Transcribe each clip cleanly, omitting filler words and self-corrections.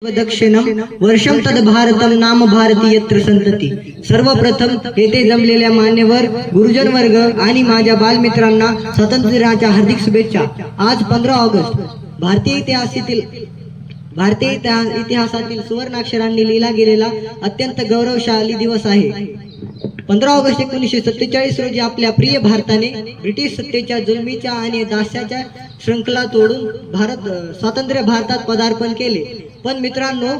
दक्षिणम वर्षम तद भारतम नाम भारती यत्र संतती। सर्वप्रथम येथे जमलेल्या मान्यवर गुरुजन वर्ग आणि माझ्या बालमित्रांना स्वातंत्र्य दिनाच्या हार्दिक शुभेच्छा। आज 15 ऑगस्ट भारतीय इतिहासातील सुवर्णाक्षरांनी लिहिला गेलेला अत्यंत गौरवशाली दिवस आहे। 15 ऑगस्ट 1947 रोजी आपल्या प्रिय भारताने ब्रिटिश सत्तेच्या जुलमीच्या आणि दास्याच्या श्रृंखला तोडून स्वातंत्र्य भारतात पदार्पण केले। पण मित्रांनो,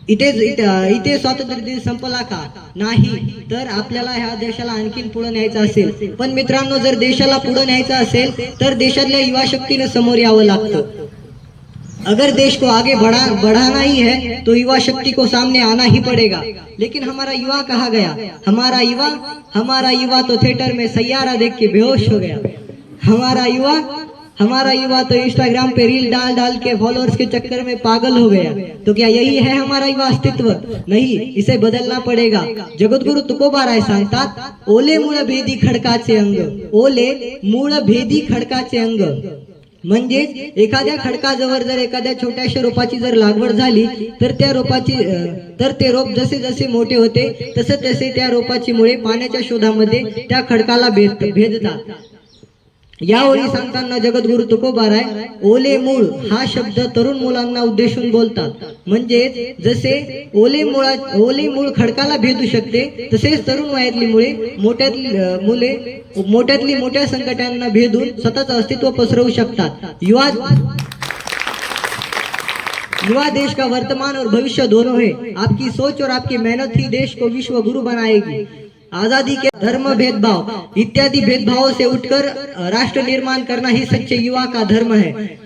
इथे स्वातंत्र्य दिन संपला का? नाही, तर आपल्याला ह्या देशाला आणखीन पुढे न्यायचं असेल। पण मित्रांनो, जर देशाला पुढे न्यायचं असेल तर देशातल्या युवा शक्तीने समोर यावं लागतं। अगर देश को आगे बढ़ाना ही है तो युवा शक्ति को सामने आना ही पड़ेगा। लेकिन हमारा युवा कहाँ गया? हमारा युवा तो थिएटर में सैयारा देख के बेहोश हो गया। हमारा युवा तो इंस्टाग्राम पे रील डाल के फॉलोअर्स के चक्कर में पागल हो गया। तो क्या यही है हमारा युवा अस्तित्व? नहीं, इसे बदलना पड़ेगा। जगद्गुरु तुकोबाराय सांगतात, ओले मूळ भेदी खडकाचे अंग, ओले मूळ भेदी खडकाचे अंग। म्हणजे एखाद्या खडकाजवळ जर एखाद्या छोट्याशा रोपाची जर लागवड झाली तर ते रोप जसे जसे मोठे होते तसे त्या रोपाची मुळे पाण्याच्या शोधामध्ये त्या खडकाला भेदतात। यावेळी सांगताना जगद्गुरु तुकोबाराय ओले मूळ हा शब्द तरुण मुलांना उद्देशून बोलतात। म्हणजे जसे ओले मूळ खडकाला भेदू शकते, तसेच तरुण वयातली मुले मोठ्यातली मोठ्या संकटांना भेदून स्वतःचं अस्तित्व पसरवू शकतात। युवा देश का वर्तमान और भविष्य दोनों है। आपकी सोच और आपकी मेहनत ही देश को विश्व गुरु बनाएगी। आजादी के धर्म भेदभाव इत्यादि भेदभावों से उठकर राष्ट्र निर्माण करना ही सच्चे युवा का धर्म है।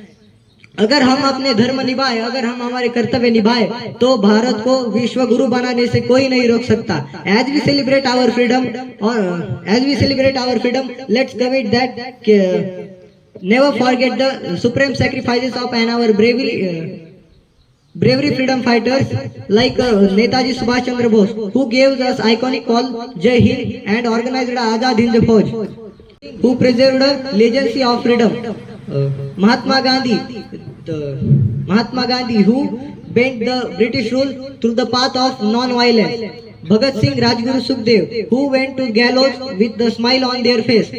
अगर हम अपने धर्म निभाए, अगर हम हमारे कर्तव्य निभाए तो भारत को विश्व गुरु बनाने से कोई नहीं रोक सकता। As we celebrate our freedom, let's commit that never forget the supreme sacrifices of our bravery freedom fighters like Netaji Subhash Chandra Bose, who gave us iconic call Jai Hind and organized Azad Hind Fauj, who preserved the legacy of freedom. Mahatma Gandhi, who bent the British rule through the path of non-violence. Bhagat Singh, Rajguru Sukhdev, who went to gallows with the smile on their face.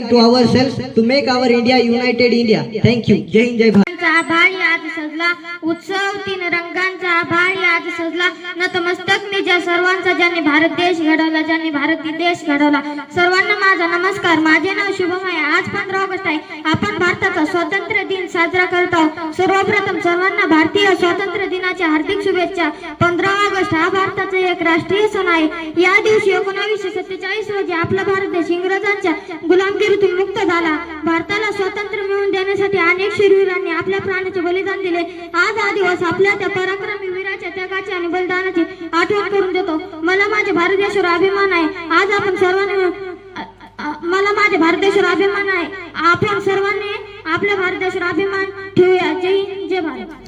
To ourselves to make our India united India. Thank you. जय हिंद, जय भारत। आभाळी आज सजला उत्सव, 3 रंगांचा आभाळी आज सजला। नतमस्तक निजा सर्वांचा, ज्यांनी भारत देश घडवला, ज्यांनी भारतीय देश घडवला। सर्वांना माझा नमस्कार। माझे नाव शुभम आहे। आज 15 ऑगस्ट आहे। आपण भारताचा स्वातंत्र्य दिन साजरा करत आहोत। सर्वप्रथम सर्वांना भारतीय स्वातंत्र्य दिनाच्या हार्दिक शुभेच्छा। 15 ऑगस्ट हा भारताचा एक राष्ट्रीय सण आहे। या दिवशी 1947 रोजी आपला भारत देश इंग्रजांच्या गुलामगिरीतून मुक्त झाला। भारताला स्वातंत्र्य मिळवून देण्यासाठी अनेक शूरवीरांनी आपल्या प्राणाचे बलिदान दिले। आज हा दिवस आपल्या त्या पराक्रमी वीराच्या त्यागाची आणि बलिदानाची आठवण करून देतो। मला माझ्या भारत देशावर अभिमान आहे। आज आपण सर्वांनी मला माझ्या भारत देशावर अभिमान आहे। आपण सर्वांनी आपल्या भारत देशावर अभिमान ठेवूया। जय हिंद, जय भारत।